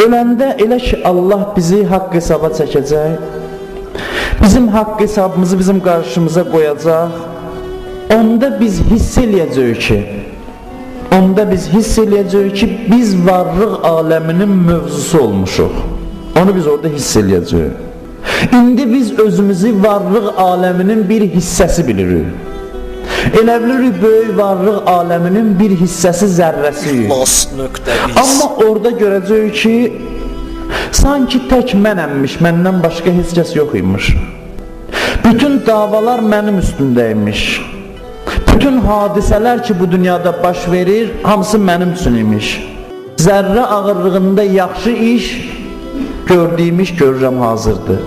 Öləndə elə ki Allah bizi haqq hesaba çəkəcək, bizim haqq hesabımızı bizim qarşımıza qoyacaq, onda biz hiss eləyəcəyik ki, biz varlıq aləminin mövzusu olmuşuq. Onu biz orada hiss eləyəcəyik. İndi biz özümüzü varlıq aləminin bir hissəsi bilirik. Elə bilirik, böyük varlıq aləminin bir hissəsi zərrəsiyik. Amma orada görəcəyik ki, sanki tək mənəmmiş, məndən başqa heç kəs yox imiş. Bütün davalar mənim üstündəymiş. Bütün hadisələr ki bu dünyada baş verir, hamısı mənim üçün imiş. Zərrə ağırlığında yaxşı iş gördüyüm iş görürəm hazırdır.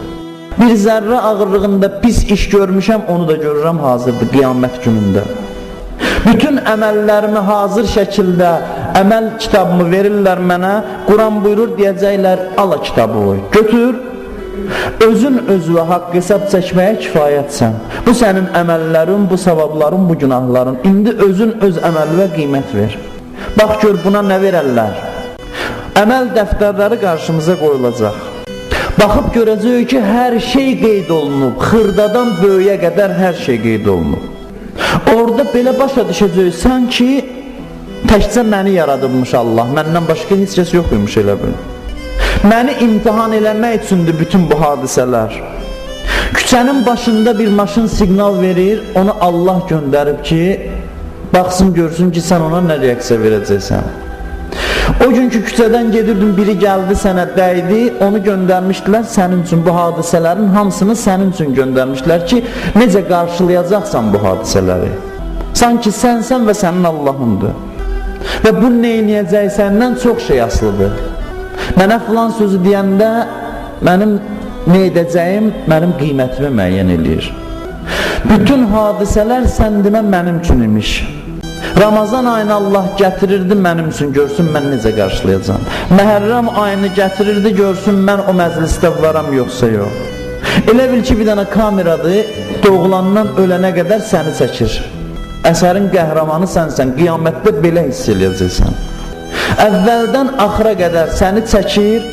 Bir zərrə ağırlığında pis iş görmüşəm, onu da görürəm hazırdır qiyamət günündə. Bütün əməllərimi hazır şəkildə əməl kitabımı verirlər mənə, Quran buyurur, deyəcəklər, ala kitabı oy, götür, özün özünə haqq hesab çəkməyə kifayətsən. Bu sənin əməllərin, bu savabların, bu günahların. İndi özün öz əməlinə qiymət ver. Bax gör, buna nə verərlər? Əməl dəftərləri qarşımıza qoyulacaq. Baxıb görəcəyik ki, hər şey qeyd olunub, xırdadan böyüyə qədər hər şey qeyd olunub. Orada belə başa düşəcəksən ki, təkcə məni yaradılmış Allah, məndən başqa heç kəs yox imiş elə bil. Məni imtihan eləmək üçündür bütün bu hadisələr. Küçənin başında bir maşın siqnal verir, onu Allah göndərib ki, baxsın görsün ki, sən ona nə reaksiya verəcəksən. O günkü küçədən gedirdim, biri gəldi sənə dəydi, onu göndərmişdilər sənin üçün, bu hadisələrin hamısını sənin üçün göndərmişdilər ki, necə qarşılayacaqsan bu hadisələri. Sanki sənsən və sənin Allahındır. Və bu neynəyəcəksəndən çox şey asılıdır. Mənə filan sözü deyəndə mənim nə edəcəyim, mənim qiymətimi müəyyən edir. Bütün hadisələr sən demə mənim üçün imiş. Ramazan ayını Allah gətirirdi mənim üçün, görsün mən necə qarşılayacağım. Məhərrəm ayını gətirirdi, görsün mən o məclisdə varam yoxsa yox. Elə bil ki, bir dənə kameradır, doğulandan ölənə qədər səni çəkir. Əsərin qəhrəmanı sənsən, qiyamətdə belə hiss eləyəcəksən. Əvvəldən axıra qədər səni çəkir,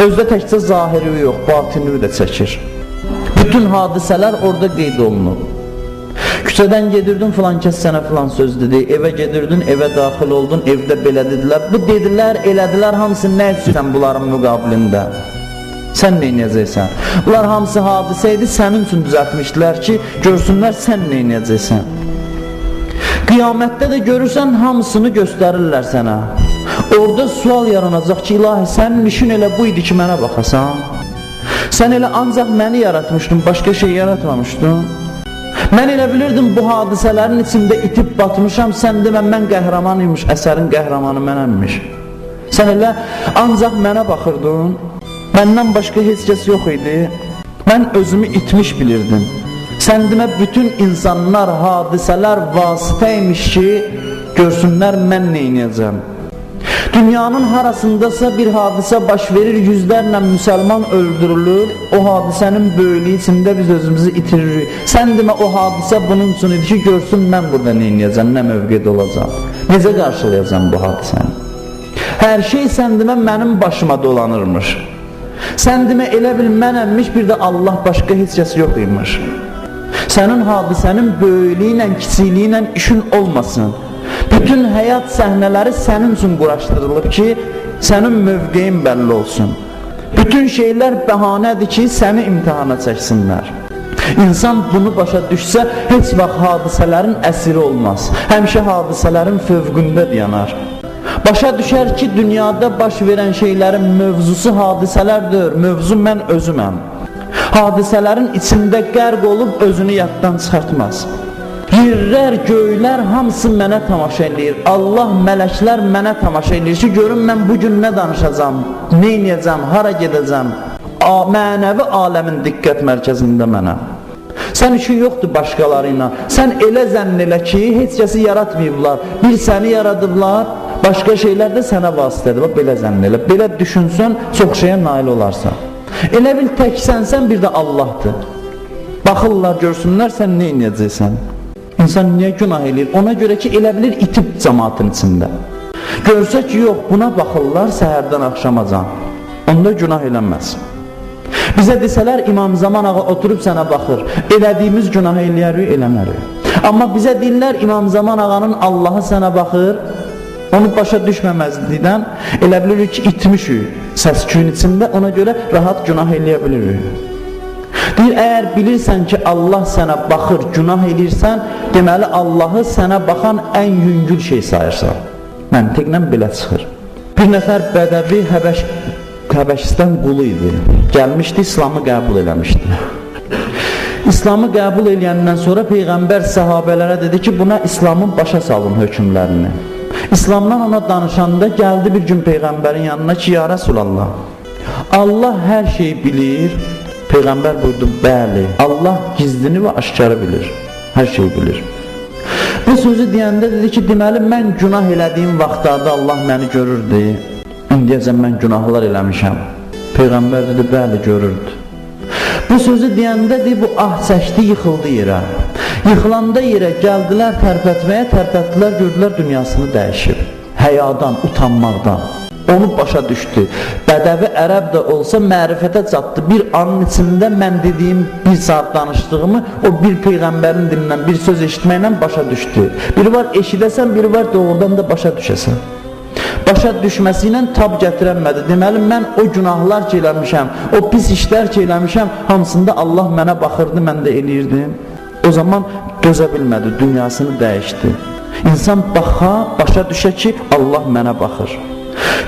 özdə təkcə zahiri yox, batini də çəkir. Bütün hadisələr orada qeyd olunub. Küçədən gedirdin, filan kəs sənə filan söz dedi, evə gedirdin, evə daxil oldun, evdə belə dedilər. Bu dedilər, elədilər, hamısı nə üçün bunların müqabilində? Sən neynəyəcəksən? Bunlar hamısı hadisə idi, sənin üçün düzəltmişdilər ki, görsünlər sən neynəyəcəksən. Qiyamətdə də görürsən, hamısını göstərirlər sənə. Orada sual yaranacaq ki, ilahi, sənin işin elə bu idi ki, mənə baxasan. Sən elə ancaq məni yaratmışdın, başqa şey yaratmamışdın. Mən elə bilirdim, bu hadisələrin içində itib batmışam, sən demə, mən qəhrəman imiş, əsərin qəhrəmanı mənəmmiş. Sən elə ancaq mənə baxırdın, məndən başqa heç kəs yox idi, mən özümü itmiş bilirdim. Sən demə, bütün insanlar, hadisələr vasitə imiş ki, görsünlər mən neynəyəcəm. Dünyanın harasındasa bir hadisə baş verir, yüzlərlə müsəlman öldürülür, o hadisənin böyüklüyü içində biz özümüzü itiririk. Sən demə, o hadisə bunun üçün idi ki, görsün mən burada neynəyəcəm, nə mövqedə olacam, necə qarşılayacam bu hadisəni. Hər şey sən demə mənim başıma dolanırmış. Sən demə elə bil mənəmmiş, bir də Allah başqa heç kəs yox imiş. Sənin hadisənin böyüklüyü ilə, kiçikliyi ilə işin olmasın. Bütün həyat səhnələri sənin üçün quraşdırılıb ki, sənin mövqeyin bəlli olsun. Bütün şeylər bəhanədir ki, səni imtihana çəksinlər. İnsan bunu başa düşsə, heç vaxt hadisələrin əsiri olmaz. Həmişə hadisələrin fövqündə dayanar. Başa düşər ki, dünyada baş verən şeylərin mövzusu hadisələrdir, mövzu mən özüməm. Hadisələrin içində qərq olub özünü yaddan çıxartmaz. Yerlər, göylər hamısı mənə tamaşa edir. Allah, mələklər mənə tamaşa edir ki, görün mən bugün nə danışacam, neynəyəcəm, hara gedəcəm. Mənəvi aləmin diqqət mərkəzində mənə. Sən işin yoxdur başqaları ilə. Sən elə zənn elə ki, heç kəsi yaratmayıblar. Bir səni yaradıblar, başqa şeylər də sənə vasitədir. Belə zənn elə. Belə düşünsən, çox şeyə nail olarsan. Elə bil tək sənsən, bir də Allahdır. Baxırlar, görsünlər, sən neynəyəcəksən. İnsan niyə günah eləyir? Ona görə ki, elə bilir itib cəmaatın içində. Görsə ki, yox, buna baxırlar səhərdən axşamacan. onda günah eləməz. Bizə desələr İmam Zaman ağa oturub sənə baxır, elədiyimiz günah eləyərik, eləmərik. Amma bizə deyirlər İmam Zaman ağanın Allahı sənə baxır, onu başa düşməməzlikdən elə bilirik ki, itmişik səs-küyün içində, ona görə rahat günah eləyə bilirik. Deyir, əgər bilirsən ki, Allah sənə baxır, günah eləyirsən, deməli Allahı sənə baxan ən yüngül şey sayırsan. Məntiqlə belə çıxır. Bir nəfər bədəvi Həbəşistan qulu idi. Gəlmişdi, İslamı qəbul eləmişdi. İslamı qəbul eləyəndən sonra Peyğəmbər səhabələrə dedi ki, buna İslamın başa salın hökmlərini. İslamdan ona danışanda gəldi bir gün Peyğəmbərin yanına ki, ya Rəsulallah, Allah hər şeyi bilir. Peyğəmbər buyurdu, bəli, Allah gizlini və aşkarı bilir, hər şeyi bilir. Bu sözü deyəndə dedi ki, deməli mən günah elədiyim vaxtlarda Allah məni görürdü. İndiyəcən mən günahlar eləmişəm. Peyğəmbər dedi, bəli, görürdü. Bu sözü deyəndə deyib, bu ah çəkdi, yıxıldı yerə. Yıxılanda yerə gəldilər tərpətməyə, tərpətdilər, gördülər dünyasını dəyişib. Həyadan, utanmaqdan. Onu başa düşdü. Bədəvi ərəb də olsa mərifətə çatdı. Bir anın içində mən dediyim bir saat danışdığımı o bir Peyğəmbərin dilindən bir söz eşitməklə başa düşdü. Biri var eşidəsən, biri var doğrudan da başa düşəsən. Başa düşməsi ilə tab gətirənmədi. Deməli, mən o günahlar ki eləmişəm, o pis işlər ki eləmişəm, hamısında Allah mənə baxırdı, mən də eləyirdim. O zaman dözə bilmədi, dünyasını dəyişdi. İnsan başa düşə ki, Allah mənə baxır.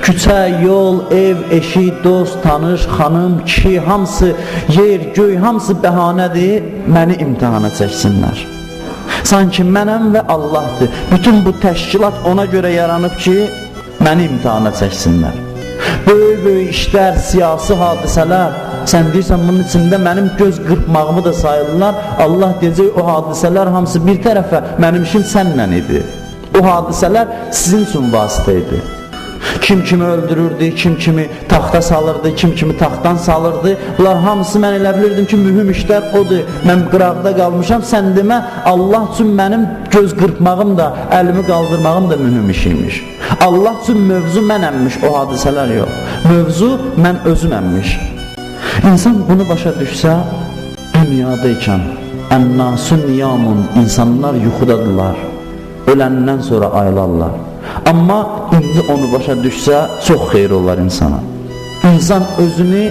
Küçə, yol, ev, eşik, dost, tanış, xanım, kişi, hamısı, yer, göy, hamısı bəhanədir, məni imtihana çəksinlər. Sanki mənəm və Allahdır. Bütün bu təşkilat ona görə yaranıb ki, məni imtihana çəksinlər. Böyük işlər, siyasi hadisələr, sən deyirsən bunun içində mənim göz qırpmağımı da sayırlar. Allah deyəcək, o hadisələr hamısı bir tərəfə, mənim işim sənlə idi. O hadisələr sizin üçün vasitə idi. Kim kimi öldürürdü, kim kimi taxta salırdı, kim kimi taxtdan salırdı. Bunlar hamısı mən elə bilirdim ki, mühüm işlər odur. Mən qıraqda qalmışam, sən demə, Allah üçün mənim göz qırpmağım da, əlimi qaldırmağım da mühüm işiymiş. Allah üçün mövzu mənəmmiş, o hadisələr yox. Mövzu mən özüməmmiş. İnsan bunu başa düşsə, dünyadaykən, ən-nasun niyamun, insanlar yuxudadırlar, öləndən sonra ayılarlar. Amma indi onu başa düşsə, çox xeyir olar insana. İnsan özünü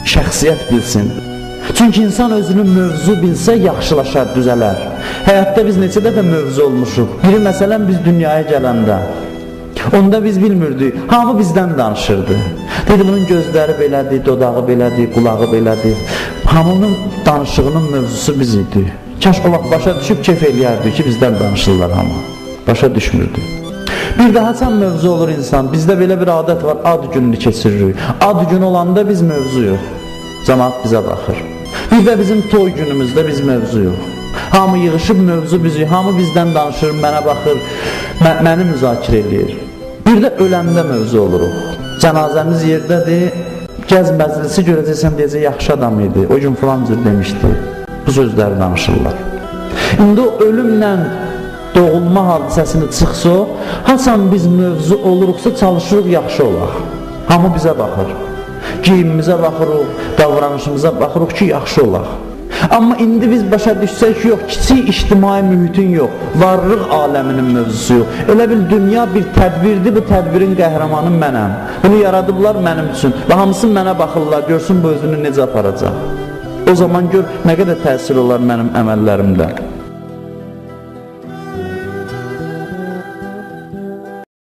şəxsiyyət bilsin. Çünki insan özünü mövzu bilsə, yaxşılaşar, düzələr. Həyatda biz neçə dəfə mövzu olmuşuq. Biri məsələn biz dünyaya gələndə, onda biz bilmirdik, hamı bizdən danışırdı. Dedi, bunun gözləri belədir, dodağı belədir, qulağı belədir. Hamının danışığının mövzusu biz idi. Kaş o vaxt başa düşüb keyf eləyərdik ki, bizdən danışırlar hamı. Başa düşmürdü. Bir daha sən mövzu olur insan. Bizdə belə bir adət var, ad gününü keçiririk. Ad günü olanda biz mövzu yox. Cəmaat bizə baxır. Bir də bizim toy günümüzdə biz mövzu yox. Hamı yığışıb mövzu bizi, hamı bizdən danışır, mənə baxır, məni müzakirə eləyir. Bir də öləndə mövzu oluruq. Cənazəmiz yerdədir, gəz məclisi görəcəksən deyəcək, yaxşı adam idi, o gün filan cür demişdi. Bu sözləri danışırlar. İndi o ölümlə doğulma hadisəsini çıxsa, haçan biz mövzu oluruqsa çalışırıq yaxşı olaq. Hamı bizə baxır. Geyimimizə baxırıq, davranışımıza baxırıq ki, yaxşı olaq. Amma indi biz başa düşsək ki, yox, kiçik ictimai mühitin yox, varlıq aləminin mövzusu yox. Elə bil dünya bir tədbirdir, bu tədbirin qəhrəmanı mənəm. Bunu yaradıblar mənim üçün və hamısı mənə baxırlar, görsün bu özünü necə aparacaq. O zaman gör, nə qədər təsir olar mənim əməllərimdə.